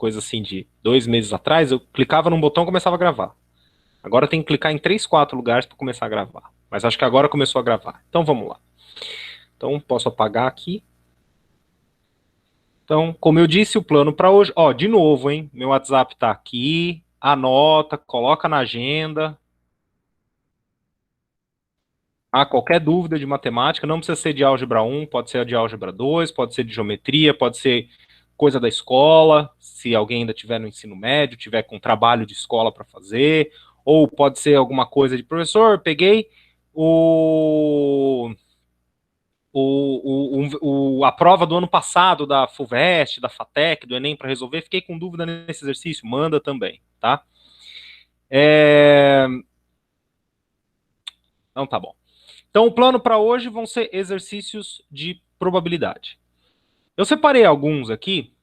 coisa assim de 2 meses atrás, eu clicava num botão e começava a gravar. Agora tem que clicar em 3, 4 lugares para começar a gravar. Mas acho que agora começou a gravar. Então vamos lá. Então posso apagar aqui. Então, como eu disse, o plano para hoje... Ó, de novo, hein? Meu WhatsApp tá aqui. Anota, coloca na agenda. Ah, qualquer dúvida de matemática, não precisa ser de álgebra 1, pode ser de álgebra 2, pode ser de geometria, pode ser coisa da escola, se alguém ainda tiver no ensino médio, tiver com trabalho de escola para fazer, ou pode ser alguma coisa de professor, peguei a prova do ano passado da FUVEST, da FATEC, do Enem para resolver, fiquei com dúvida nesse exercício, manda também, tá? Então tá bom. Então o plano para hoje vão ser exercícios de probabilidade. Eu separei alguns aqui,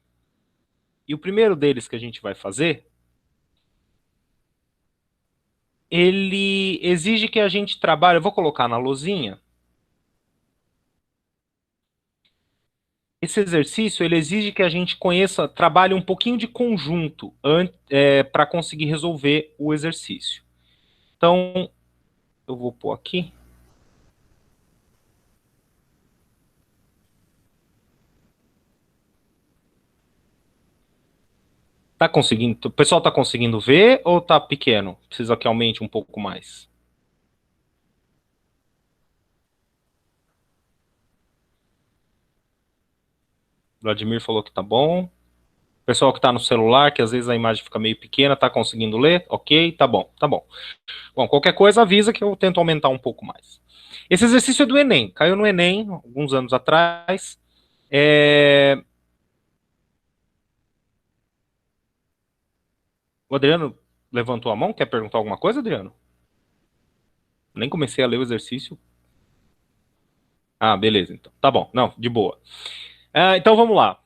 e o primeiro deles que a gente vai fazer, ele exige que a gente trabalhe, eu vou colocar na lousinha. Esse exercício, ele exige que a gente conheça, trabalhe um pouquinho de conjunto para conseguir resolver o exercício. Então, eu vou pôr aqui. Tá conseguindo? O pessoal tá conseguindo ver ou tá pequeno? Precisa que aumente um pouco mais. Vladimir falou que tá bom. Pessoal que tá no celular, que às vezes a imagem fica meio pequena, tá conseguindo ler? Ok, tá bom, tá bom. Bom, qualquer coisa avisa que eu tento aumentar um pouco mais. Esse exercício é do Enem, caiu no Enem alguns anos atrás. O Adriano levantou a mão, quer perguntar alguma coisa, Adriano? Nem comecei a ler o exercício. Ah, beleza, então. Tá bom, não, de boa. Então vamos lá.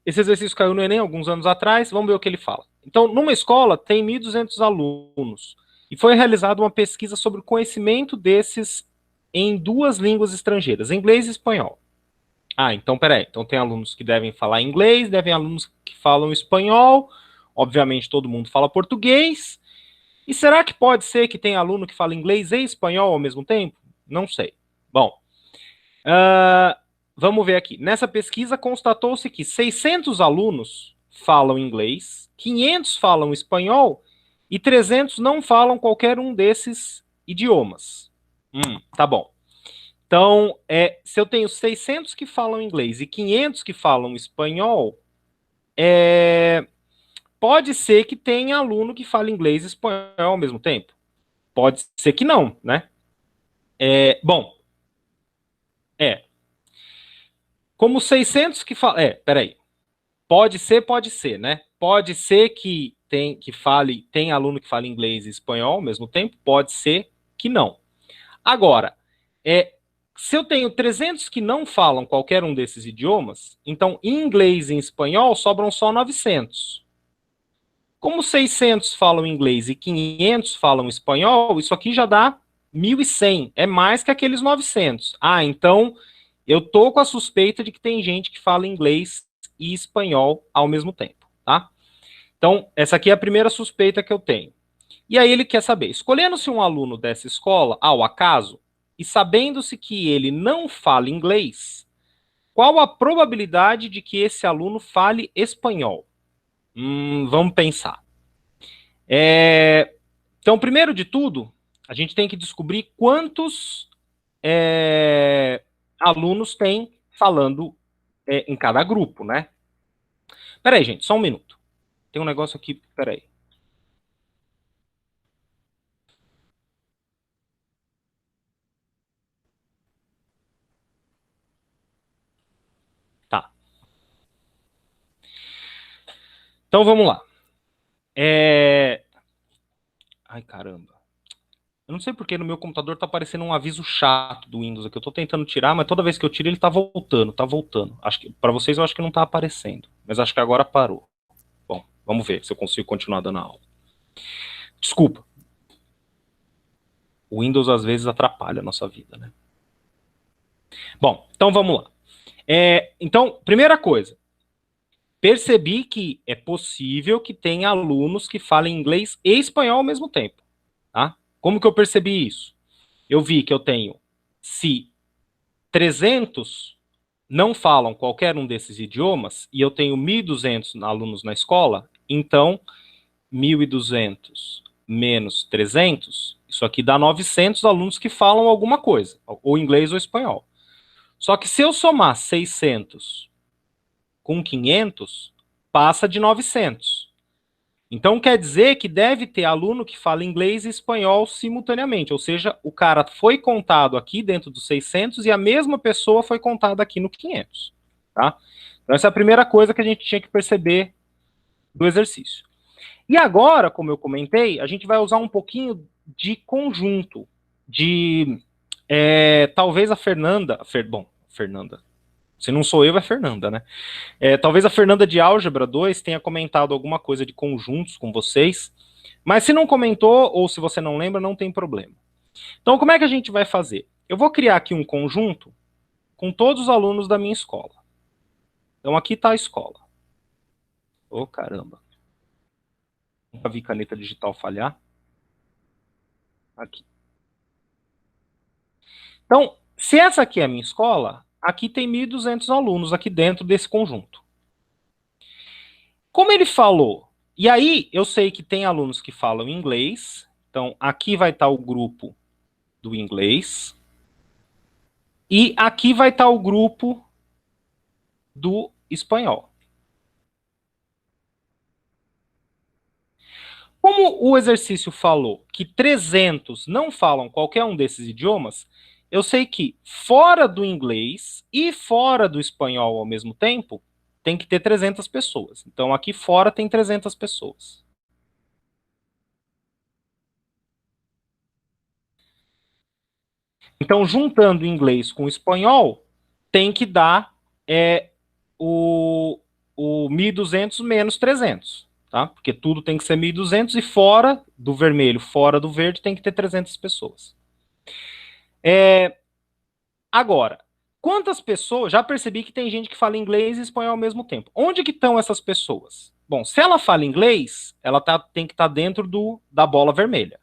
Esse exercício caiu no Enem alguns anos atrás, vamos ver o que ele fala. Então, numa escola tem 1.200 alunos e foi realizada uma pesquisa sobre o conhecimento desses em duas línguas estrangeiras, inglês e espanhol. Ah, então peraí. Então tem alunos que devem falar inglês, devem alunos que falam espanhol, obviamente todo mundo fala português. E será que pode ser que tem aluno que fala inglês e espanhol ao mesmo tempo? Não sei. Bom, vamos ver aqui. Nessa pesquisa constatou-se que 600 alunos falam inglês, 500 falam espanhol e 300 não falam qualquer um desses idiomas. Tá bom. Então, se eu tenho 600 que falam inglês e 500 que falam espanhol, pode ser que tenha aluno que fale inglês e espanhol ao mesmo tempo. Pode ser que não, né? Bom, é. Como 600 que falam... peraí. Pode ser, né? Pode ser que tem aluno que fale inglês e espanhol ao mesmo tempo, pode ser que não. Agora, se eu tenho 300 que não falam qualquer um desses idiomas, então em inglês e em espanhol sobram só 900. Como 600 falam inglês e 500 falam espanhol, isso aqui já dá 1.100. É mais que aqueles 900. Ah, então eu tô com a suspeita de que tem gente que fala inglês e espanhol ao mesmo tempo, tá? Então, essa aqui é a primeira suspeita que eu tenho. E aí ele quer saber, escolhendo-se um aluno dessa escola ao acaso, e sabendo-se que ele não fala inglês, qual a probabilidade de que esse aluno fale espanhol? Vamos pensar. Então, primeiro de tudo, a gente tem que descobrir quantos alunos tem falando em cada grupo, né? Peraí, gente, só um minuto. Tem um negócio aqui, peraí. Tá. Então vamos lá. Ai, caramba. Eu não sei porque no meu computador tá aparecendo um aviso chato do Windows aqui. Eu tô tentando tirar, mas toda vez que eu tiro ele tá voltando, tá voltando. Acho que para vocês eu acho que não tá aparecendo, mas acho que agora parou. Bom, vamos ver se eu consigo continuar dando a aula. Desculpa. O Windows às vezes atrapalha a nossa vida, né? Bom, então vamos lá. Então, primeira coisa. percebi que é possível que tenha alunos que falem inglês e espanhol ao mesmo tempo, tá? Como que eu percebi isso? Eu vi que eu tenho, se 300 não falam qualquer um desses idiomas, e eu tenho 1.200 alunos na escola, então 1.200 menos 300, isso aqui dá 900 alunos que falam alguma coisa, ou inglês ou espanhol. Só que se eu somar 600 com 500, passa de 900. Então quer dizer que deve ter aluno que fala inglês e espanhol simultaneamente, ou seja, o cara foi contado aqui dentro dos 600 e a mesma pessoa foi contada aqui no 500, tá? Então essa é a primeira coisa que a gente tinha que perceber do exercício. E agora, como eu comentei, a gente vai usar um pouquinho de conjunto, de talvez a Fernanda, Fernanda, se não sou eu, é Fernanda, né? Talvez a Fernanda de Álgebra 2 tenha comentado alguma coisa de conjuntos com vocês, mas se não comentou, ou se você não lembra, não tem problema. Então, como é que a gente vai fazer? Eu vou criar aqui um conjunto com todos os alunos da minha escola. Então, aqui está a escola. Ô, caramba. Nunca vi caneta digital falhar. Aqui. Então, se essa aqui é a minha escola, aqui tem 1.200 alunos aqui dentro desse conjunto. Como ele falou, e aí eu sei que tem alunos que falam inglês, então aqui vai estar o grupo do inglês, e aqui vai estar o grupo do espanhol. Como o exercício falou que 300 não falam qualquer um desses idiomas, eu sei que fora do inglês e fora do espanhol ao mesmo tempo, tem que ter 300 pessoas. Então aqui fora tem 300 pessoas. Então, juntando inglês com espanhol, tem que dar o, o 1.200 menos 300, tá? Porque tudo tem que ser 1.200 e fora do vermelho, fora do verde, tem que ter 300 pessoas. Agora, quantas pessoas... Já percebi que tem gente que fala inglês e espanhol ao mesmo tempo. Onde que estão essas pessoas? Bom, se ela fala inglês, ela tem que estar dentro da bola vermelha.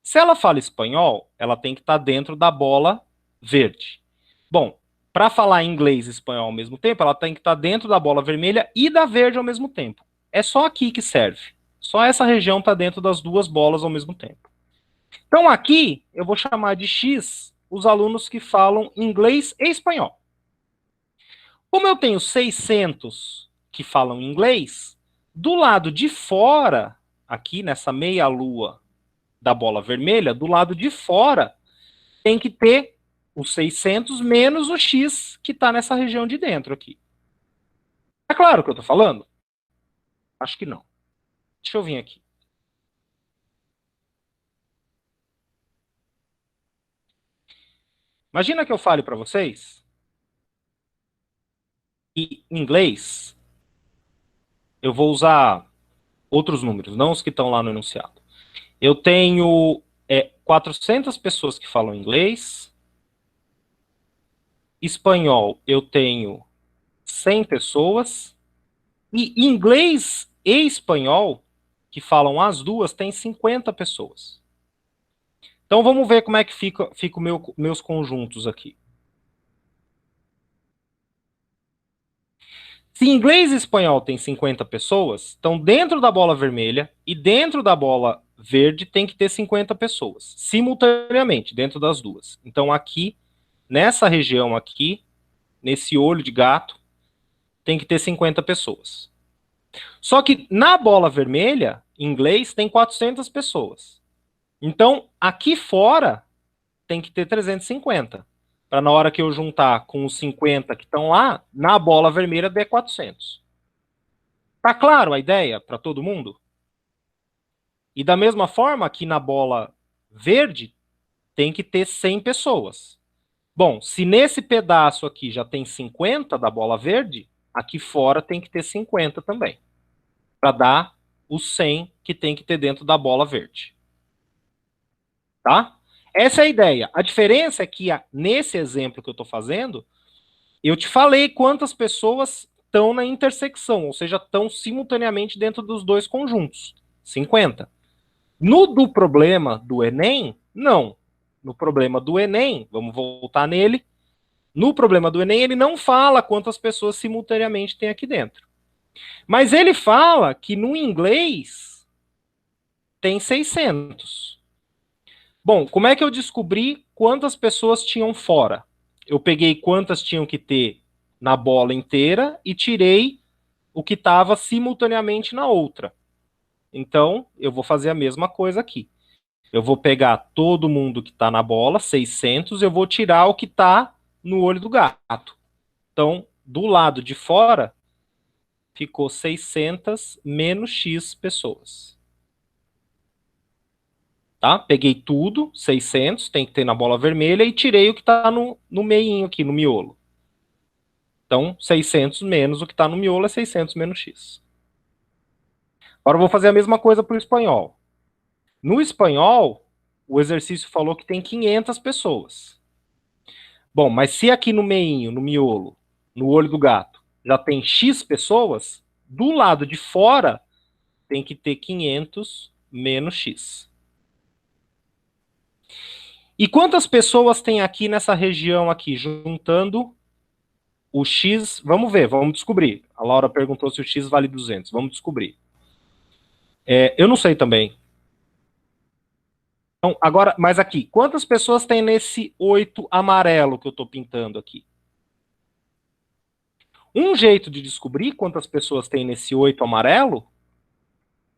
Se ela fala espanhol, ela tem que estar dentro da bola verde. Bom, para falar inglês e espanhol ao mesmo tempo, ela tem que estar dentro da bola vermelha e da verde ao mesmo tempo. É só aqui que serve. Só essa região está dentro das duas bolas ao mesmo tempo. Então aqui eu vou chamar de X os alunos que falam inglês e espanhol. Como eu tenho 600 que falam inglês, do lado de fora, aqui nessa meia-lua da bola vermelha, do lado de fora, tem que ter os 600 menos o X que está nessa região de dentro aqui. É claro o que eu estou falando? Acho que não. Deixa eu vir aqui. Imagina que eu fale para vocês que em inglês eu vou usar outros números, não os que estão lá no enunciado. Eu tenho 400 pessoas que falam inglês. Espanhol eu tenho 100 pessoas. E inglês e espanhol, que falam as duas, tem 50 pessoas. Então vamos ver como é que fica meus conjuntos aqui. Se inglês e espanhol tem 50 pessoas, então dentro da bola vermelha e dentro da bola verde tem que ter 50 pessoas, simultaneamente, dentro das duas. Então aqui, nessa região aqui, nesse olho de gato, tem que ter 50 pessoas. Só que na bola vermelha, em inglês, tem 400 pessoas. Então, aqui fora, tem que ter 350. Para na hora que eu juntar com os 50 que estão lá, na bola vermelha der 400. Tá claro a ideia para todo mundo? E da mesma forma, aqui na bola verde, tem que ter 100 pessoas. Bom, se nesse pedaço aqui já tem 50 da bola verde, aqui fora tem que ter 50 também. Para dar os 100 que tem que ter dentro da bola verde. Tá? Essa é a ideia. A diferença é que nesse exemplo que eu estou fazendo, eu te falei quantas pessoas estão na intersecção, ou seja, estão simultaneamente dentro dos dois conjuntos. 50. No do problema do Enem, não. No problema do Enem, vamos voltar nele. No problema do Enem, ele não fala quantas pessoas simultaneamente tem aqui dentro. Mas ele fala que no inglês tem 600. Bom, como é que eu descobri quantas pessoas tinham fora? Eu peguei quantas tinham que ter na bola inteira e tirei o que estava simultaneamente na outra. Então, eu vou fazer a mesma coisa aqui. Eu vou pegar todo mundo que está na bola, 600, eu vou tirar o que está no olho do gato. Então, do lado de fora, ficou 600 menos X pessoas. Tá? Peguei tudo, 600, tem que ter na bola vermelha, e tirei o que está no meinho aqui, no miolo. Então, 600 menos o que está no miolo é 600 menos X. Agora eu vou fazer a mesma coisa para o espanhol. No espanhol, o exercício falou que tem 500 pessoas. Bom, mas se aqui no meinho, no miolo, no olho do gato, já tem X pessoas, do lado de fora tem que ter 500 menos X. E quantas pessoas tem aqui nessa região aqui, juntando o X? Vamos ver, vamos descobrir. A Laura perguntou se o X vale 200. Vamos descobrir. Eu não sei também. Então, agora, mas aqui, quantas pessoas tem nesse 8 amarelo que eu estou pintando aqui? Um jeito de descobrir quantas pessoas tem nesse 8 amarelo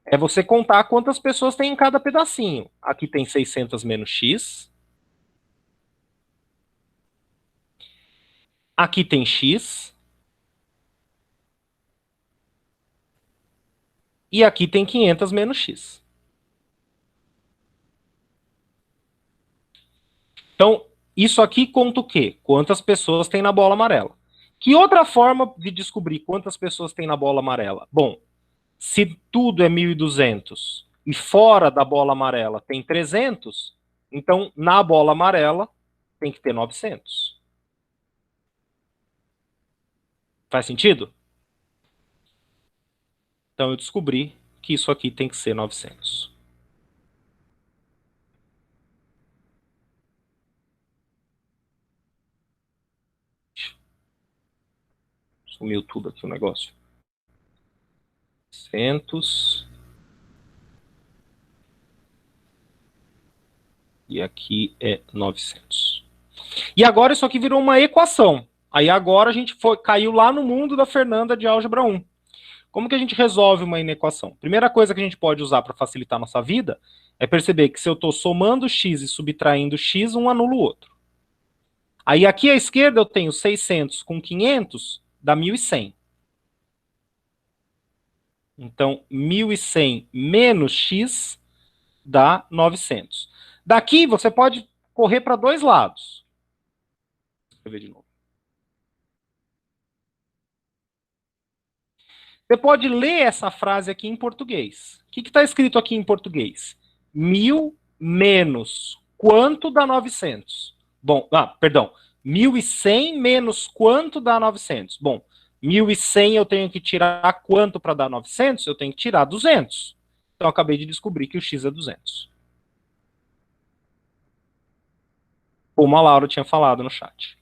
é você contar quantas pessoas tem em cada pedacinho. Aqui tem 600 menos X. Aqui tem X. E aqui tem 500 menos X. Então, isso aqui conta o quê? Quantas pessoas tem na bola amarela. Que outra forma de descobrir quantas pessoas tem na bola amarela? Bom, se tudo é 1.200 e fora da bola amarela tem 300, então na bola amarela tem que ter 900. Faz sentido? Então eu descobri que isso aqui tem que ser 900. Sumiu tudo aqui o negócio. 900. E aqui é 900. E agora isso aqui virou uma equação. Aí agora a gente caiu lá no mundo da Fernanda de álgebra 1. Como que a gente resolve uma inequação? Primeira coisa que a gente pode usar para facilitar a nossa vida é perceber que se eu estou somando x e subtraindo x, um anula o outro. Aí aqui à esquerda eu tenho 600 com 500, dá 1.100. Então, 1.100 menos x dá 900. Daqui você pode correr para dois lados. Vou escrever de novo. Você pode ler essa frase aqui em português. O que está escrito aqui em português? 1.000 menos quanto dá 900? Bom, perdão. 1.100 menos quanto dá 900? Bom, 1.100 eu tenho que tirar quanto para dar 900? Eu tenho que tirar 200. Então eu acabei de descobrir que o x é 200. Como a Laura tinha falado no chat.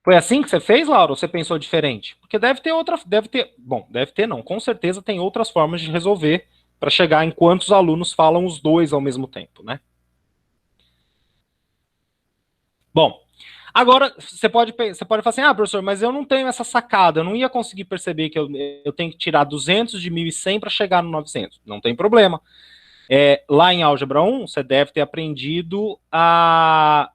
Foi assim que você fez, Laura? Ou você pensou diferente? Porque deve ter outra. Deve ter não. Com certeza tem outras formas de resolver para chegar em quantos alunos falam os dois ao mesmo tempo, né? Bom, agora você pode falar assim: ah, professor, mas eu não tenho essa sacada, eu não ia conseguir perceber que eu tenho que tirar 200 de 1.100 para chegar no 900. Não tem problema. Lá em álgebra 1, você deve ter aprendido a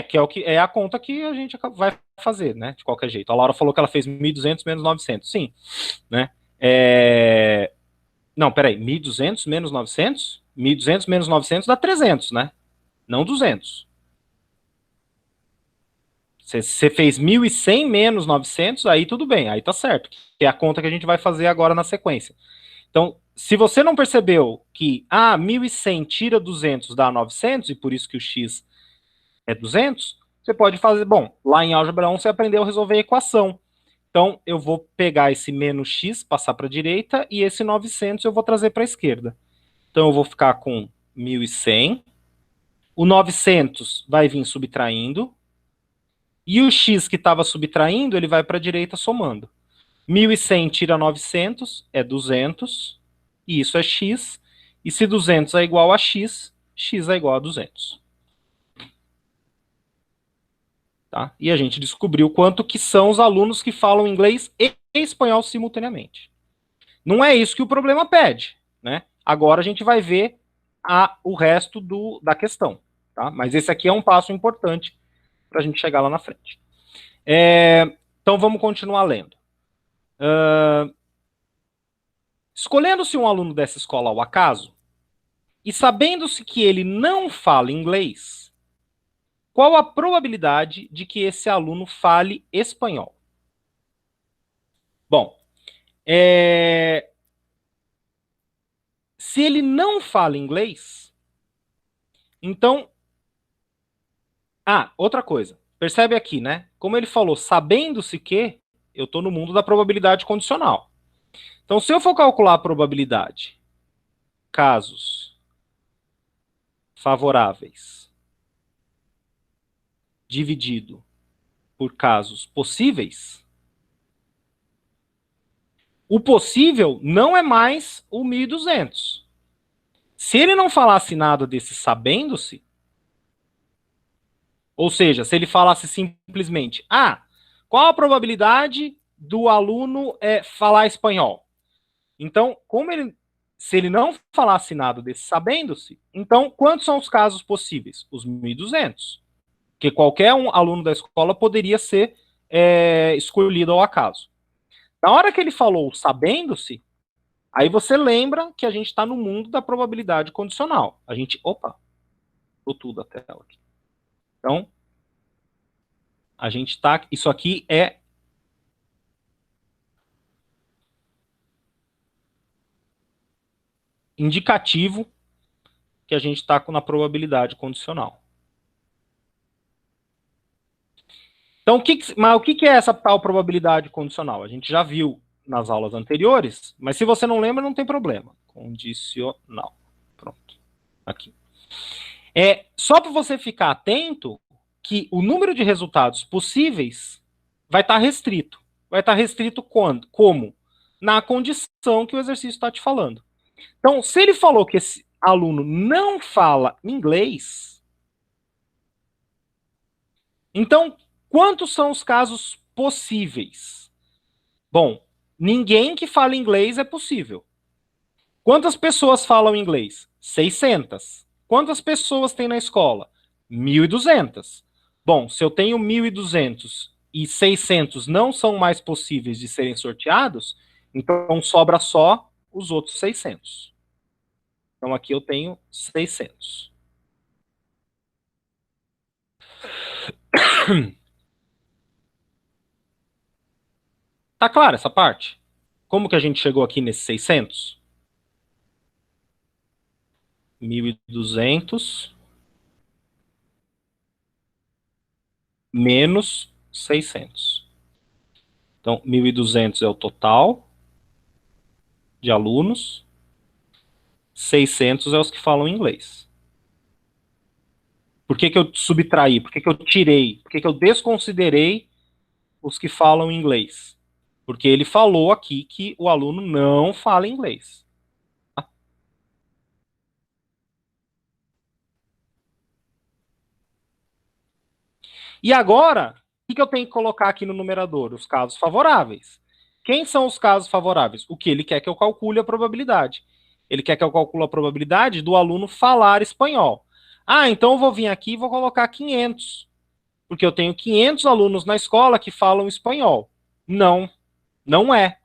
que é o que é a conta que a gente vai fazer, né? De qualquer jeito. A Laura falou que ela fez 1.200 menos 900. Sim, né? Não, peraí, 1.200 menos 900? 1.200 menos 900 dá 300, né? Não 200. Você fez 1.100 menos 900, aí tudo bem, aí tá certo. Que é a conta que a gente vai fazer agora na sequência. Então, se você não percebeu que 1.100 tira 200 dá 900, e por isso que o x é 200, você pode fazer, bom, lá em álgebra 1 você aprendeu a resolver a equação. Então, eu vou pegar esse menos x, passar para a direita, e esse 900 eu vou trazer para a esquerda. Então, eu vou ficar com 1.100. O 900 vai vir subtraindo. E o x que estava subtraindo, ele vai para a direita somando. 1.100 tira 900, é 200. E isso é x. E se 200 é igual a x, x é igual a 200. Tá? E a gente descobriu quanto que são os alunos que falam inglês e espanhol simultaneamente. Não é isso que o problema pede, né? Agora a gente vai ver o resto da questão, tá? Mas esse aqui é um passo importante para a gente chegar lá na frente. Então vamos continuar lendo. Escolhendo-se um aluno dessa escola ao acaso, e sabendo-se que ele não fala inglês, qual a probabilidade de que esse aluno fale espanhol? Bom, se ele não fala inglês, então. Outra coisa. Percebe aqui, né? Como ele falou, sabendo-se que eu estou no mundo da probabilidade condicional. Então, se eu for calcular a probabilidade, casos favoráveis dividido por casos possíveis, o possível não é mais o 1.200. Se ele não falasse nada desse sabendo-se, ou seja, se ele falasse simplesmente, qual a probabilidade do aluno falar espanhol? Então, se ele não falasse nada desse sabendo-se, então quantos são os casos possíveis? Os 1.200. Porque qualquer aluno da escola poderia ser escolhido ao acaso. Na hora que ele falou sabendo-se, aí você lembra que a gente está no mundo da probabilidade condicional. Ficou tudo a tela aqui. Então, a gente está. Isso aqui é indicativo que a gente está na probabilidade condicional. Então, mas o que é essa tal probabilidade condicional? A gente já viu nas aulas anteriores, mas se você não lembra, não tem problema. Condicional. Pronto. Aqui. Só para você ficar atento que o número de resultados possíveis vai estar restrito. Vai estar restrito quando? Como? Na condição que o exercício está te falando. Então, se ele falou que esse aluno não fala inglês, então quantos são os casos possíveis? Bom, ninguém que fala inglês é possível. Quantas pessoas falam inglês? 600. Quantas pessoas tem na escola? 1.200. Bom, se eu tenho 1.200 e 600 não são mais possíveis de serem sorteados, então sobra só os outros 600. Então aqui eu tenho 600. Tá clara essa parte? Como que a gente chegou aqui nesses 600? 1.200 menos 600. Então, 1.200 é o total de alunos, 600 é os que falam inglês. Por que eu subtraí? Por que eu tirei? Por que eu desconsiderei os que falam inglês? Porque ele falou aqui que o aluno não fala inglês. E agora, o que eu tenho que colocar aqui no numerador? Os casos favoráveis. Quem são os casos favoráveis? O que ele quer que eu calcule a probabilidade. Ele quer que eu calcule a probabilidade do aluno falar espanhol. Então eu vou vir aqui e vou colocar 500. Porque eu tenho 500 alunos na escola que falam espanhol. Não, não é.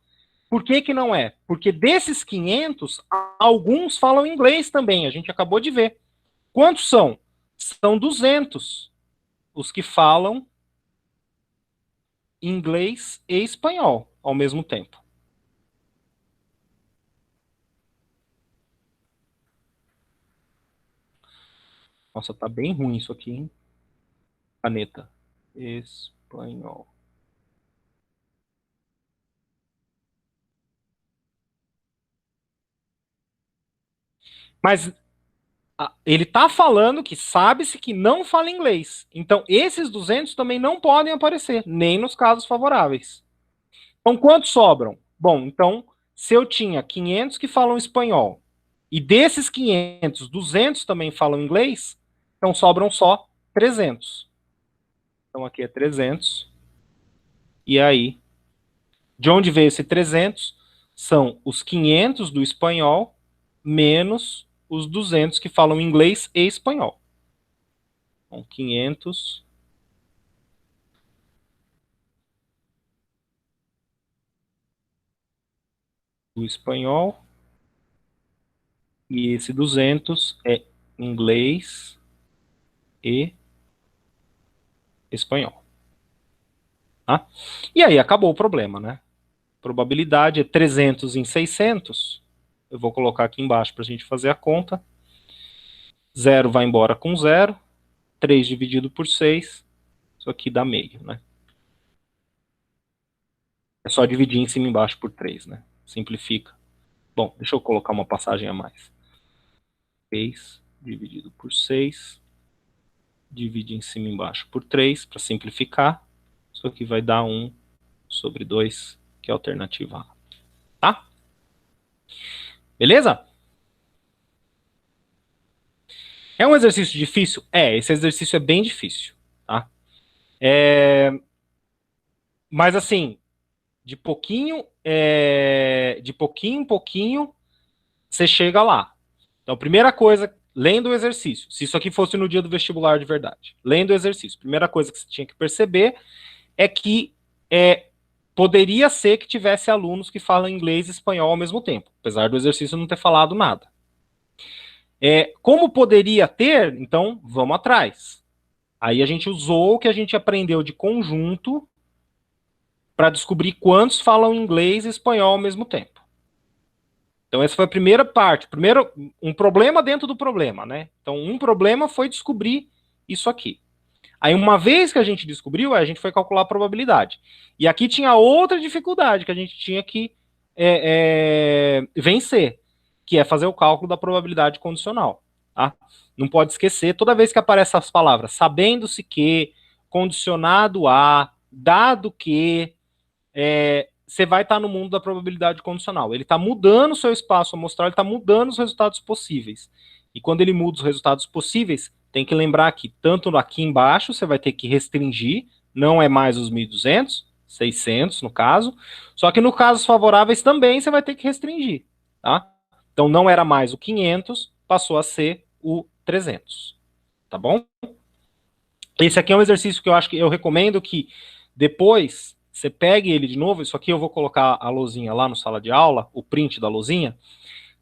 Por que que não é? Porque desses 500, alguns falam inglês também. A gente acabou de ver. Quantos são? São 200 os que falam inglês e espanhol ao mesmo tempo. Nossa, tá bem ruim isso aqui, hein? Caneta. espanhol. Mas ele está falando que sabe-se que não fala inglês. Então, esses 200 também não podem aparecer, nem nos casos favoráveis. Então, quantos sobram? Bom, então, se eu tinha 500 que falam espanhol, e desses 500, 200 também falam inglês, então sobram só 300. Então, aqui é 300. E aí, de onde veio esse 300? São os 500 do espanhol, menos os 200 que falam inglês e espanhol. Então, 500 do espanhol, e esse 200 é inglês e espanhol. Tá? E aí acabou o problema, né? Probabilidade é 300 em 600. Eu vou colocar aqui embaixo para a gente fazer a conta. 0 vai embora com 0. 3 dividido por 6. Isso aqui dá meio, né? É só dividir em cima e embaixo por 3, né? Simplifica. Bom, deixa eu colocar uma passagem a mais. 3 dividido por 6. Divide em cima e embaixo por 3 para simplificar. Isso aqui vai dar 1 sobre 2, que é a alternativa A. Tá? Beleza? É um exercício difícil? Esse exercício é bem difícil. Tá? Mas assim, de pouquinho em pouquinho, você chega lá. Então, primeira coisa, lendo o exercício, se isso aqui fosse no dia do vestibular de verdade, lendo o exercício, primeira coisa que você tinha que perceber é que poderia ser que tivesse alunos que falam inglês e espanhol ao mesmo tempo, apesar do exercício não ter falado nada. Como poderia ter, então vamos atrás. Aí a gente usou o que a gente aprendeu de conjunto para descobrir quantos falam inglês e espanhol ao mesmo tempo. Então essa foi a primeira parte. Primeiro, um problema dentro do problema, né? Então um problema foi descobrir isso aqui. Aí uma vez que a gente descobriu, a gente foi calcular a probabilidade. E aqui tinha outra dificuldade que a gente tinha que vencer, que é fazer o cálculo da probabilidade condicional. Tá? Não pode esquecer, toda vez que aparecem as palavras sabendo-se que, condicionado a, dado que, você vai estar no mundo da probabilidade condicional. Ele está mudando o seu espaço amostral, ele está mudando os resultados possíveis. E quando ele muda os resultados possíveis, tem que lembrar que tanto aqui embaixo você vai ter que restringir, não é mais os 1.200, 600 no caso, só que no casos favoráveis também você vai ter que restringir, tá? Então não era mais o 500, passou a ser o 300, tá bom? Esse aqui é um exercício que eu acho que eu recomendo que depois você pegue ele de novo. Isso aqui eu vou colocar a lousinha lá no sala de aula, o print da lousinha.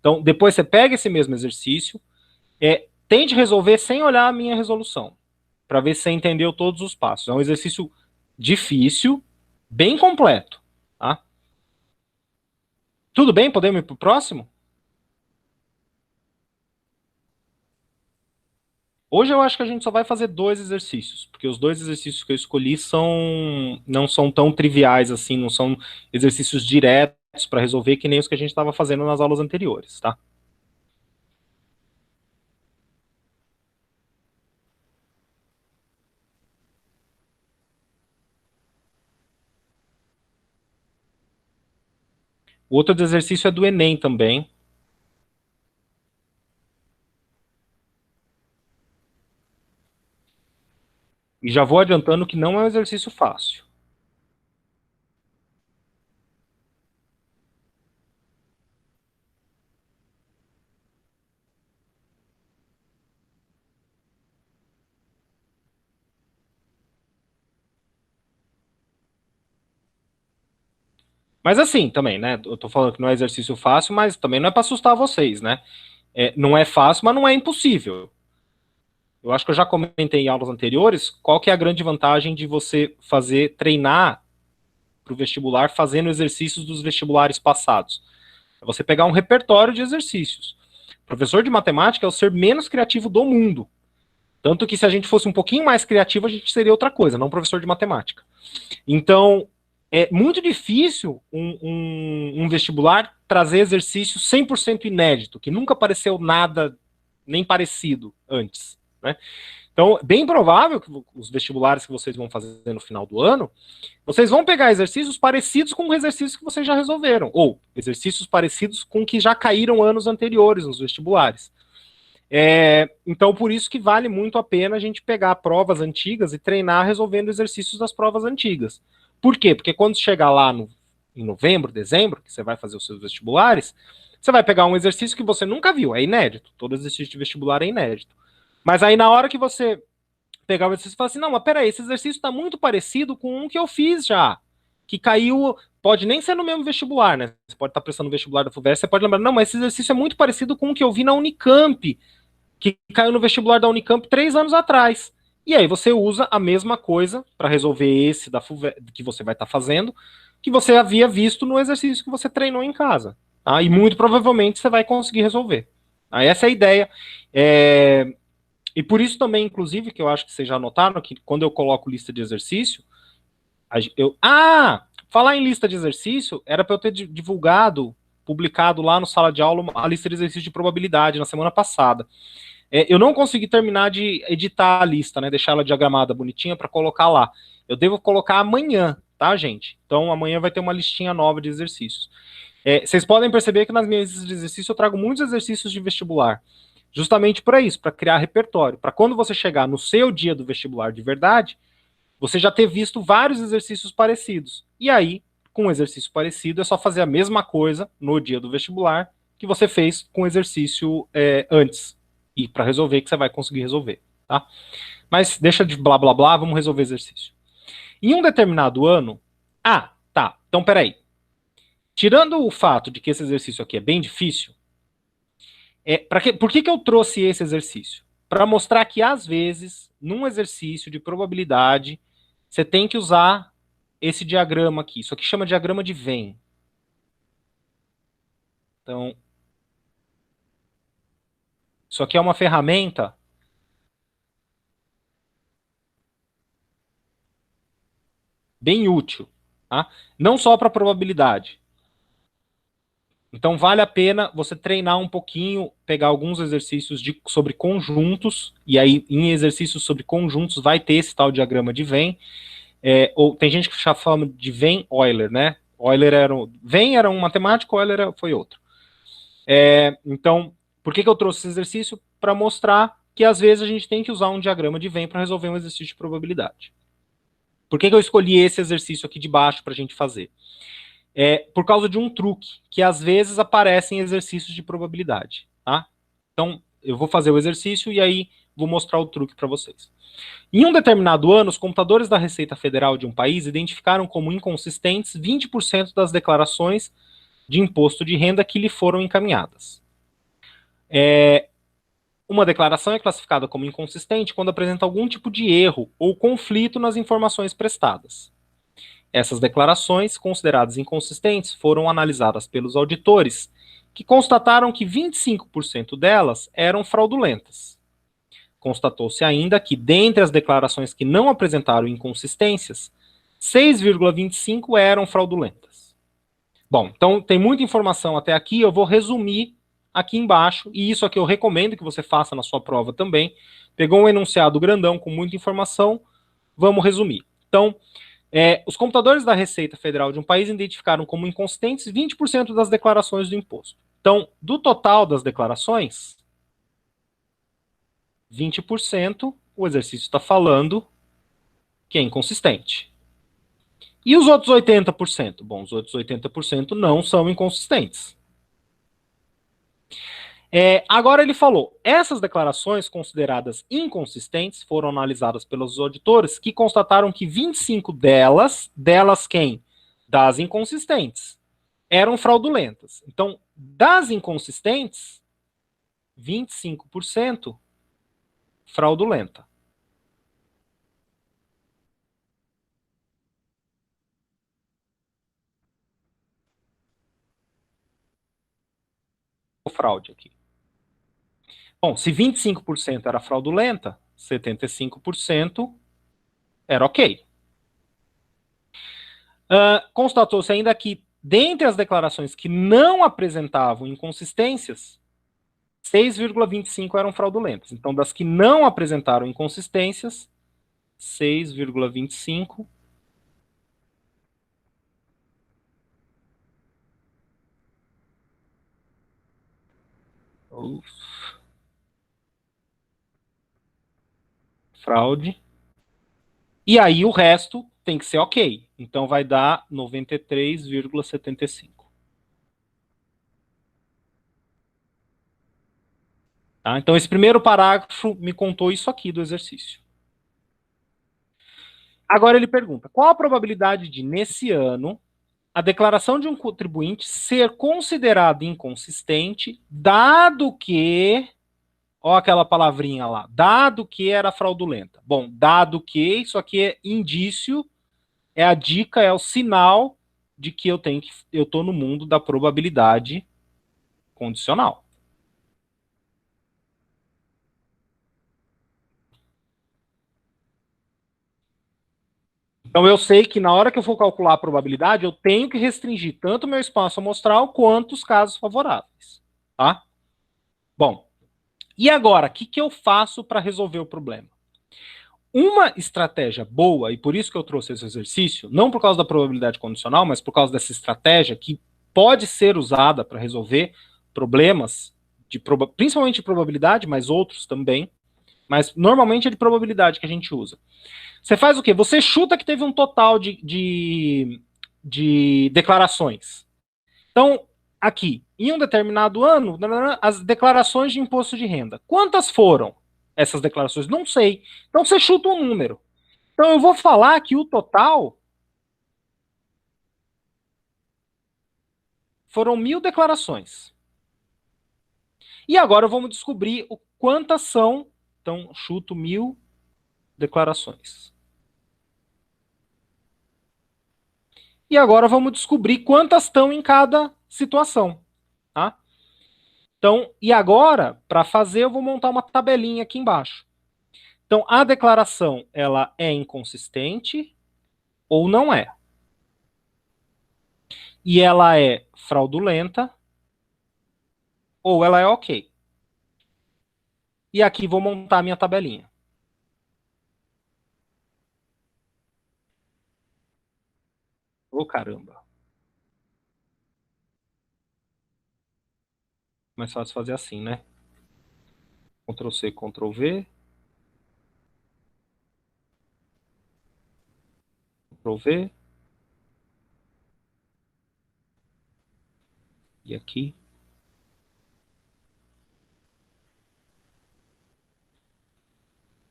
Então, depois você pega esse mesmo exercício, tente resolver sem olhar a minha resolução, para ver se você entendeu todos os passos. É um exercício difícil, bem completo. Tá? Tudo bem? Podemos ir para o próximo? Hoje eu acho que a gente só vai fazer 2 exercícios, porque os 2 exercícios que eu escolhi não são tão triviais assim, não são exercícios diretos para resolver que nem os que a gente estava fazendo nas aulas anteriores, tá? O outro exercício é do Enem também. E já vou adiantando que não é um exercício fácil. Mas assim, também, né? Eu tô falando que não é exercício fácil, mas também não é para assustar vocês, né? Não é fácil, mas não é impossível. Eu acho que eu já comentei em aulas anteriores qual que é a grande vantagem de você treinar para o vestibular fazendo exercícios dos vestibulares passados. É você pegar um repertório de exercícios. O professor de matemática é o ser menos criativo do mundo. Tanto que se a gente fosse um pouquinho mais criativo, a gente seria outra coisa, não professor de matemática. Então, é muito difícil um vestibular trazer exercício 100% inédito, que nunca apareceu nada nem parecido antes, né? Então, bem provável que os vestibulares que vocês vão fazer no final do ano, vocês vão pegar exercícios parecidos com exercícios que vocês já resolveram, ou exercícios parecidos com que já caíram anos anteriores nos vestibulares. Então, por isso que vale muito a pena a gente pegar provas antigas e treinar resolvendo exercícios das provas antigas. Por quê? Porque quando chegar lá em novembro, dezembro, que você vai fazer os seus vestibulares, você vai pegar um exercício que você nunca viu, é inédito. Todo exercício de vestibular é inédito. Mas aí, na hora que você pegar o exercício e falar assim, não, mas peraí, esse exercício está muito parecido com um que eu fiz já, que caiu, pode nem ser no mesmo vestibular, né? Você pode estar prestando o vestibular da FUVEST, você pode lembrar, não, mas esse exercício é muito parecido com um que eu vi na Unicamp, que caiu no vestibular da Unicamp 3 anos atrás. E aí você usa a mesma coisa para resolver esse da FUVEST, que você vai estar fazendo, que você havia visto no exercício que você treinou em casa. Tá? E muito provavelmente você vai conseguir resolver. Tá? Essa é a ideia. E por isso também, inclusive, que eu acho que vocês já notaram, que quando eu coloco lista de exercício, falar em lista de exercício, era para eu ter divulgado, publicado lá no Sala de Aula, a lista de exercício de probabilidade na semana passada. Eu não consegui terminar de editar a lista, né? Deixar ela diagramada bonitinha para colocar lá. Eu devo colocar amanhã, tá, gente? Então amanhã vai ter uma listinha nova de exercícios. Vocês podem perceber que nas minhas listas de exercício eu trago muitos exercícios de vestibular. Justamente para isso, para criar repertório. Para quando você chegar no seu dia do vestibular de verdade, você já ter visto vários exercícios parecidos. E aí, com um exercício parecido, é só fazer a mesma coisa no dia do vestibular que você fez com o exercício antes. E para resolver, que você vai conseguir resolver. Tá? Mas deixa de blá blá blá, vamos resolver exercício. Em um determinado ano. Tá. Então, peraí. Tirando o fato de que esse exercício aqui é bem difícil, por que eu trouxe esse exercício? Para mostrar que, às vezes, num exercício de probabilidade, você tem que usar esse diagrama aqui. Isso aqui chama diagrama de Venn. Então, isso aqui é uma ferramenta bem útil, tá? Não só para probabilidade. Então, vale a pena você treinar um pouquinho, pegar alguns exercícios sobre conjuntos, e aí, em exercícios sobre conjuntos, vai ter esse tal diagrama de Venn. Ou tem gente que já fala de Venn-Euler, né? Venn era um matemático, Euler foi outro. Então, por que eu trouxe esse exercício? Para mostrar que às vezes a gente tem que usar um diagrama de Venn para resolver um exercício de probabilidade. Por que eu escolhi esse exercício aqui de baixo para a gente fazer? Por causa de um truque que às vezes aparece em exercícios de probabilidade. Tá? Então, eu vou fazer o exercício e aí vou mostrar o truque para vocês. Em um determinado ano, os computadores da Receita Federal de um país identificaram como inconsistentes 20% das declarações de imposto de renda que lhe foram encaminhadas. Uma declaração é classificada como inconsistente quando apresenta algum tipo de erro ou conflito nas informações prestadas. Essas declarações, consideradas inconsistentes, foram analisadas pelos auditores, que constataram que 25% delas eram fraudulentas. Constatou-se ainda que, dentre as declarações que não apresentaram inconsistências, 6,25 eram fraudulentas. Bom, então tem muita informação até aqui, eu vou resumir aqui embaixo, e isso aqui eu recomendo que você faça na sua prova também. Pegou um enunciado grandão com muita informação, vamos resumir. Então, os computadores da Receita Federal de um país identificaram como inconsistentes 20% das declarações do imposto. Então, do total das declarações, 20%, o exercício está falando que é inconsistente. E os outros 80%? Bom, os outros 80% não são inconsistentes. Agora ele falou, essas declarações consideradas inconsistentes foram analisadas pelos auditores que constataram que 25 delas quem? Das inconsistentes, eram fraudulentas. Então, das inconsistentes, 25% fraudulenta. O fraude aqui. Bom, se 25% era fraudulenta, 75% era ok. Constatou-se ainda que, dentre as declarações que não apresentavam inconsistências, 6,25 eram fraudulentas. Então, das que não apresentaram inconsistências, 6,25 fraude. E aí o resto tem que ser ok. Então vai dar 93,75. Tá? Então esse primeiro parágrafo me contou isso aqui do exercício. Agora ele pergunta: qual a probabilidade de, nesse ano, a declaração de um contribuinte ser considerada inconsistente, dado que, ó aquela palavrinha lá, dado que era fraudulenta. Bom, dado que, isso aqui é indício, é a dica, é o sinal de que eu estou no mundo da probabilidade condicional. Então eu sei que na hora que eu for calcular a probabilidade, eu tenho que restringir tanto o meu espaço amostral quanto os casos favoráveis. Tá? Bom, e agora, o que eu faço para resolver o problema? Uma estratégia boa, e por isso que eu trouxe esse exercício, não por causa da probabilidade condicional, mas por causa dessa estratégia que pode ser usada para resolver problemas, principalmente de probabilidade, mas outros também, mas normalmente é de probabilidade que a gente usa. Você faz o quê? Você chuta que teve um total de declarações. Então, aqui, em um determinado ano, as declarações de imposto de renda. Quantas foram essas declarações? Não sei. Então, você chuta um número. Então, eu vou falar que o total foram 1.000 declarações. E agora vamos descobrir quantas são. Então, chuto 1.000 declarações. E agora vamos descobrir quantas estão em cada situação. Tá? Então, e agora, para fazer, eu vou montar uma tabelinha aqui embaixo. Então, a declaração, ela é inconsistente ou não é? E ela é fraudulenta ou ela é ok? E aqui vou montar a minha tabelinha. Ô, caramba. Mais fácil fazer assim, né? Ctrl C, Ctrl V. Ctrl V. E aqui.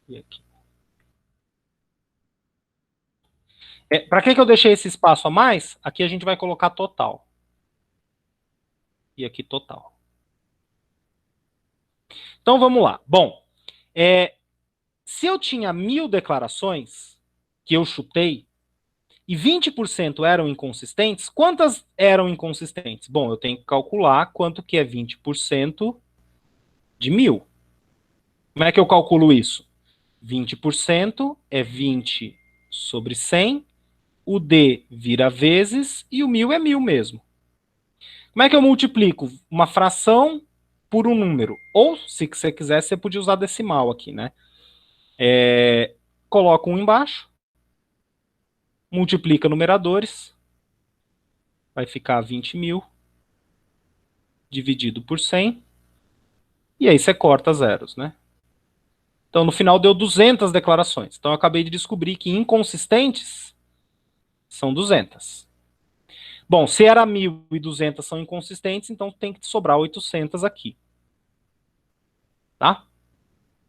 E aqui. Para que eu deixei esse espaço a mais? Aqui a gente vai colocar total. E aqui total. Então vamos lá. Bom, se eu tinha 1.000 declarações que eu chutei e 20% eram inconsistentes, quantas eram inconsistentes? Bom, eu tenho que calcular quanto que é 20% de 1.000. Como é que eu calculo isso? 20% é 20 sobre 100, o D vira vezes e o 1.000 é 1.000 mesmo. Como é que eu multiplico uma fração por um número? Ou, se você quiser, você podia usar decimal aqui, né? Coloca um embaixo, multiplica numeradores, vai ficar 20.000 dividido por 100, e aí você corta zeros, né? Então, no final, deu 200 declarações. Então, eu acabei de descobrir que inconsistentes são 200. Bom, se era 1.200 são inconsistentes, então tem que sobrar 800 aqui. Tá?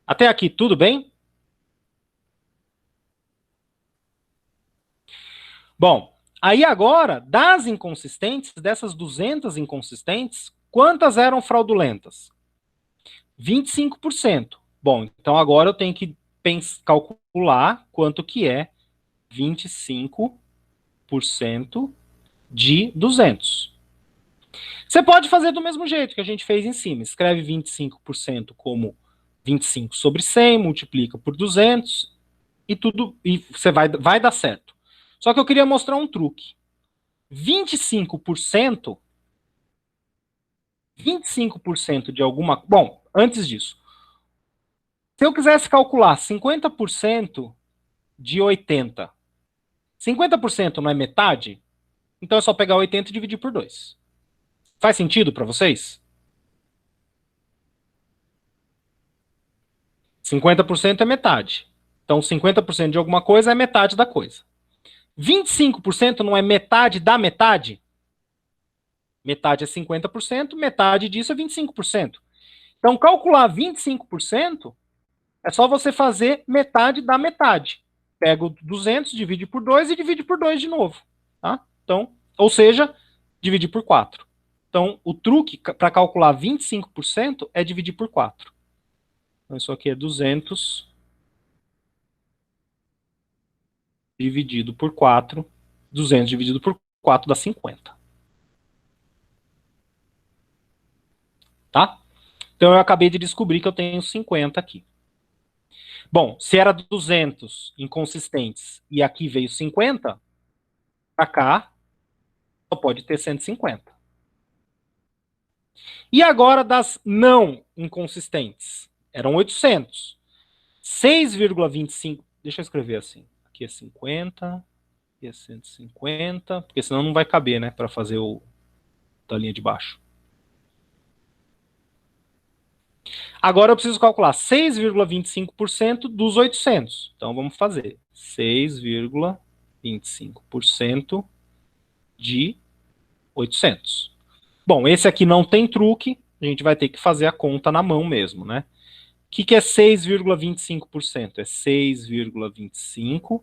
Até aqui, tudo bem? Bom, aí agora, das inconsistentes, dessas 200 inconsistentes, quantas eram fraudulentas? 25%. Bom, então agora eu tenho que calcular quanto que é 25% de 200. Você pode fazer do mesmo jeito que a gente fez em cima. Escreve 25% como 25 sobre 100, multiplica por 200 e tudo, e você vai dar certo. Só que eu queria mostrar um truque. 25%, 25% de alguma... Bom, antes disso, se eu quisesse calcular 50% de 80, 50% não é metade? Então é só pegar 80 e dividir por 2. Faz sentido para vocês? 50% é metade. Então 50% de alguma coisa é metade da coisa. 25% não é metade da metade? Metade é 50%, metade disso é 25%. Então calcular 25% é só você fazer metade da metade. Pega o 200, divide por 2 e divide por 2 de novo. Tá? Então, ou seja, dividir por 4. Então, o truque para calcular 25% é dividir por 4. Então, isso aqui é 200 dividido por 4. 200 dividido por 4 dá 50. Tá? Então, eu acabei de descobrir que eu tenho 50 aqui. Bom, se era 200 inconsistentes e aqui veio 50, para cá só pode ter 150. E agora das não inconsistentes? Eram 800. 6,25. Deixa eu escrever assim. Aqui é 50, aqui é 150, porque senão não vai caber, né, para fazer o da linha de baixo. Agora eu preciso calcular 6,25% dos 800. Então vamos fazer 6,25% de 800. Bom, esse aqui não tem truque, a gente vai ter que fazer a conta na mão mesmo, né? O que é 6,25%? É 6,25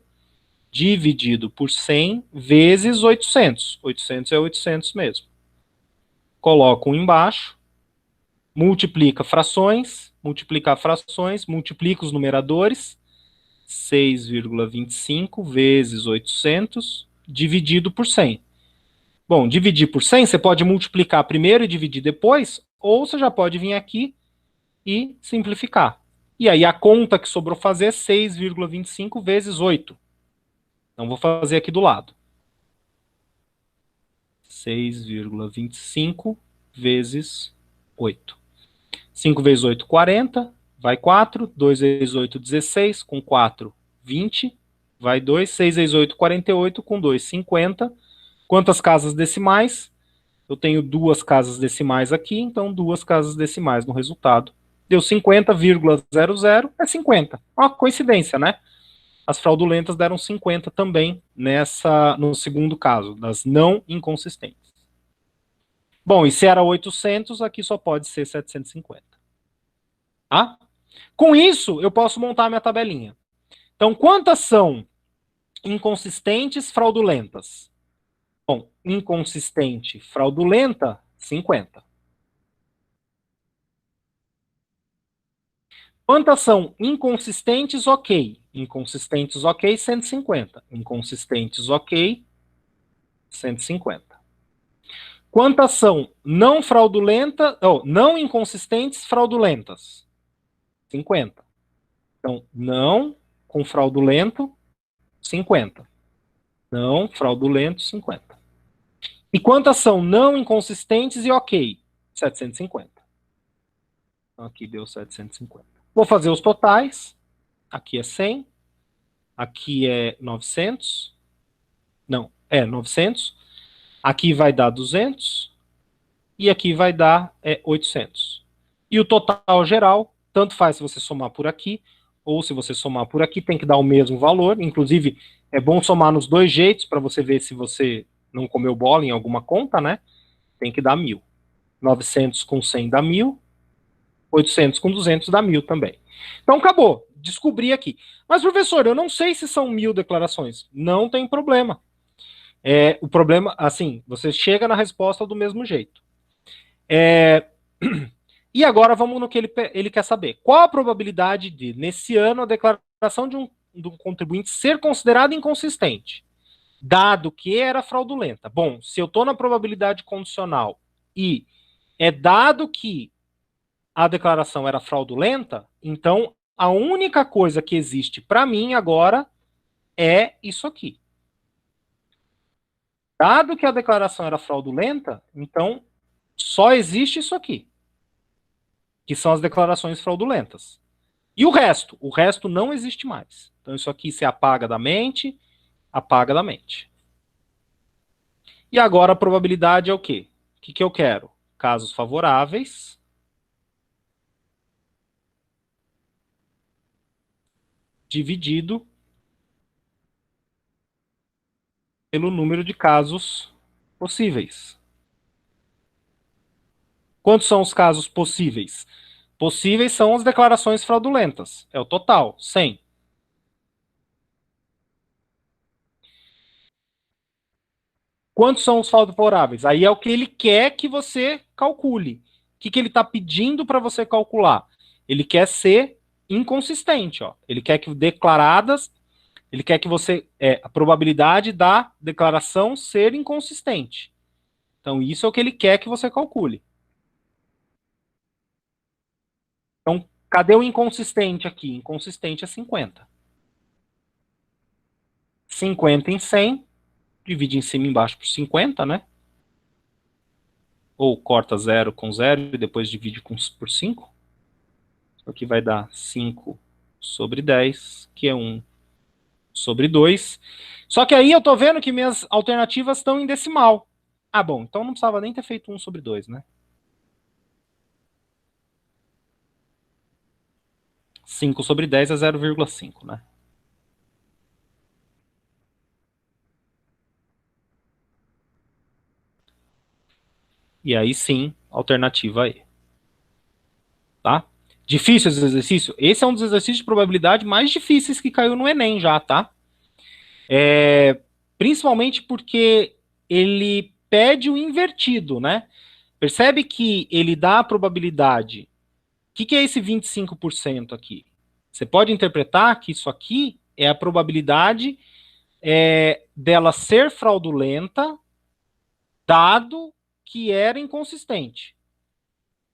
dividido por 100 vezes 800. 800 é 800 mesmo. Coloca um embaixo, multiplica frações, multiplica os numeradores, 6,25 vezes 800, dividido por 100. Bom, dividir por 100, você pode multiplicar primeiro e dividir depois, ou você já pode vir aqui e simplificar. E aí a conta que sobrou fazer é 6,25 vezes 8. Então vou fazer aqui do lado. 6,25 vezes 8. 5 vezes 8, 40. Vai 4. 2 vezes 8, 16. Com 4, 20. Vai 2. 6 vezes 8, 48. Com 2, 50. Quantas casas decimais? Eu tenho duas casas decimais aqui, então duas casas decimais no resultado. Deu 50,00 é 50. Uma coincidência, né? As fraudulentas deram 50 também no segundo caso, das não inconsistentes. Bom, e se era 800, aqui só pode ser 750. Tá? Com isso, eu posso montar a minha tabelinha. Então, quantas são inconsistentes fraudulentas? Bom, inconsistente fraudulenta, 50. Quantas são inconsistentes ok? Inconsistentes ok, 150. Inconsistentes ok, 150. Quantas são não fraudulentas, não inconsistentes fraudulentas? 50. Então, não com fraudulento, 50. Não fraudulento, 50. E quantas são não inconsistentes e ok? 750. Então, aqui deu 750. Vou fazer os totais. Aqui é 100. Aqui é 900. Não, é 900. Aqui vai dar 200. E aqui vai dar 800. E o total geral, tanto faz se você somar por aqui, ou se você somar por aqui, tem que dar o mesmo valor. Inclusive, é bom somar nos dois jeitos, para você ver se você não comeu bola em alguma conta, né? Tem que dar 1.000. 900 com 100 dá 1.000. 800 com 200 dá 1.000 também. Então, acabou. Descobri aqui. Mas, professor, eu não sei se são 1.000 declarações. Não tem problema. O problema, assim, você chega na resposta do mesmo jeito. E agora vamos no que ele quer saber. Qual a probabilidade de, nesse ano, a declaração de um contribuinte ser considerada inconsistente, dado que era fraudulenta? Bom, se eu estou na probabilidade condicional e é dado que a declaração era fraudulenta, então a única coisa que existe para mim agora é isso aqui. Dado que a declaração era fraudulenta, então só existe isso aqui, que são as declarações fraudulentas. E o resto? O resto não existe mais. Então isso aqui se apaga da mente, apaga da mente. E agora a probabilidade é o quê? O que eu quero? Casos favoráveis dividido pelo número de casos possíveis. Quantos são os casos possíveis? Possíveis são as declarações fraudulentas. É o total, 100. Quantos são os favoráveis? Aí é o que ele quer que você calcule. O que ele está pedindo para você calcular? Ele quer ser inconsistente. Ó. Ele quer que declaradas, ele quer que você. A probabilidade da declaração ser inconsistente. Então, isso é o que ele quer que você calcule. Então, cadê o inconsistente aqui? Inconsistente é 50. 50 em 100, divide em cima e embaixo por 50, né? Ou corta 0 com 0 e depois divide por 5. Isso aqui vai dar 5 sobre 10, que é 1 sobre 2. Só que aí eu tô vendo que minhas alternativas estão em decimal. Ah, bom, então não precisava nem ter feito 1 sobre 2, né? 5 sobre 10 é 0,5, né? E aí sim, alternativa E. Tá? Difícil esse exercício? Esse é um dos exercícios de probabilidade mais difíceis que caiu no Enem já, tá? Principalmente porque ele pede o invertido, né? Percebe que ele dá a probabilidade. O que é esse 25% aqui? Você pode interpretar que isso aqui é a probabilidade dela ser fraudulenta, dado que era inconsistente.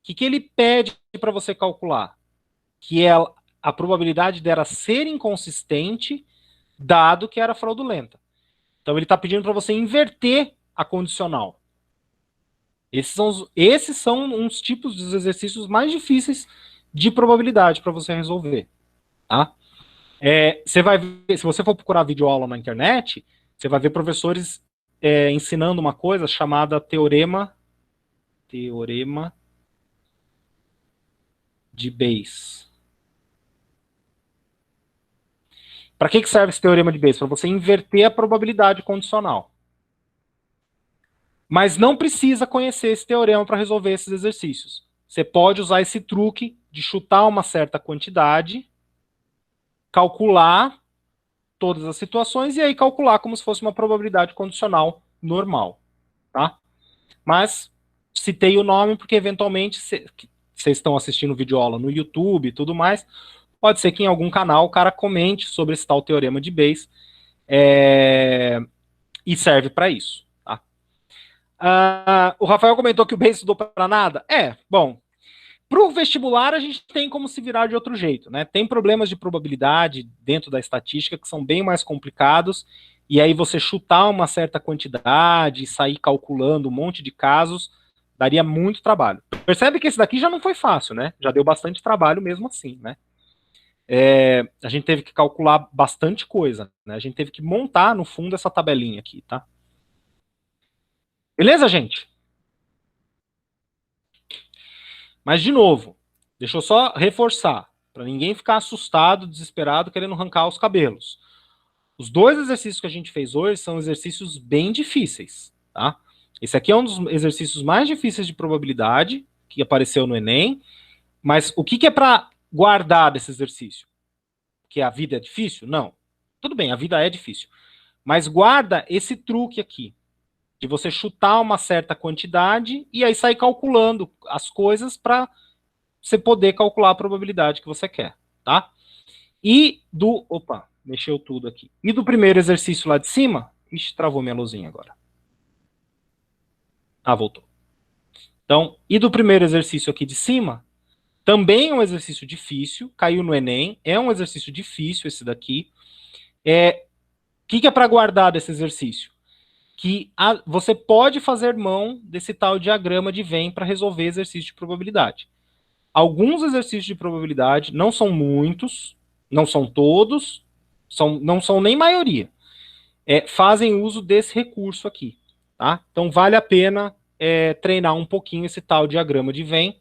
O que ele pede para você calcular? Que é a probabilidade dela ser inconsistente, dado que era fraudulenta. Então ele está pedindo para você inverter a condicional. Esses são uns tipos de exercícios mais difíceis de probabilidade para você resolver. Tá? Você vai ver, se você for procurar videoaula na internet, você vai ver professores ensinando uma coisa chamada teorema de Bayes. Para que serve esse teorema de Bayes? Para você inverter a probabilidade condicional. Mas não precisa conhecer esse teorema para resolver esses exercícios. Você pode usar esse truque de chutar uma certa quantidade, calcular todas as situações e aí calcular como se fosse uma probabilidade condicional normal, tá? Mas citei o nome porque eventualmente vocês estão assistindo videoaula no YouTube e tudo mais, pode ser que em algum canal o cara comente sobre esse tal teorema de Bayes e serve para isso. O Rafael comentou que o Bayes estudou para nada. Bom, para o vestibular a gente tem como se virar de outro jeito, né? Tem problemas de probabilidade dentro da estatística que são bem mais complicados, e aí você chutar uma certa quantidade e sair calculando um monte de casos daria muito trabalho. Percebe que esse daqui já não foi fácil, né? Já deu bastante trabalho mesmo assim, né? A gente teve que calcular bastante coisa, né? A gente teve que montar no fundo essa tabelinha aqui, tá? Beleza, gente? Mas, de novo, deixa eu só reforçar, para ninguém ficar assustado, desesperado, querendo arrancar os cabelos. Os dois exercícios que a gente fez hoje são exercícios bem difíceis, tá? Esse aqui é um dos exercícios mais difíceis de probabilidade que apareceu no Enem, mas o que é para guardar desse exercício? Que a vida é difícil? Não. Tudo bem, a vida é difícil. Mas guarda esse truque aqui, de você chutar uma certa quantidade e aí sair calculando as coisas para você poder calcular a probabilidade que você quer, tá? E do... Opa, mexeu tudo aqui. E do primeiro exercício lá de cima... Ixi, travou minha luzinha agora. Ah, voltou. Então, e do primeiro exercício aqui de cima, Também é um exercício difícil, caiu no Enem, é um exercício difícil esse daqui. O que é para guardar desse exercício? Que você pode fazer mão desse tal diagrama de Venn para resolver exercício de probabilidade. Alguns exercícios de probabilidade, não são muitos, não são todos, não são nem maioria, fazem uso desse recurso aqui. Tá? Então vale a pena treinar um pouquinho esse tal diagrama de Venn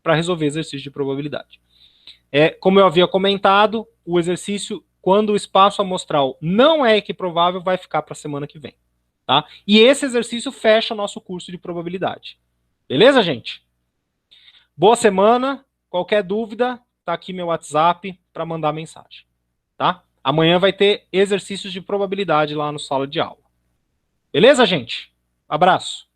para resolver exercício de probabilidade. Como eu havia comentado, o exercício, quando o espaço amostral não é equiprovável, vai ficar para a semana que vem. Tá? E esse exercício fecha o nosso curso de probabilidade. Beleza, gente? Boa semana. Qualquer dúvida, tá aqui meu WhatsApp para mandar mensagem. Tá? Amanhã vai ter exercícios de probabilidade lá no sala de aula. Beleza, gente? Abraço.